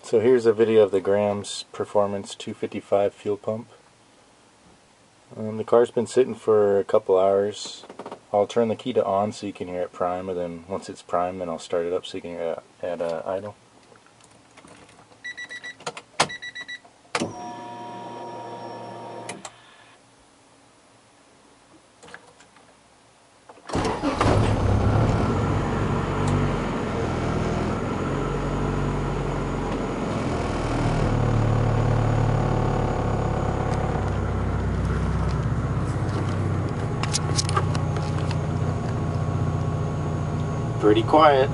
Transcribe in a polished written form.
So here's a video of the Graham's Performance 255 fuel pump. The car's been sitting for a couple hours. I'll turn the key to on so you can hear it prime, and then once it's primed, then I'll start it up so you can hear it at idle. Pretty quiet.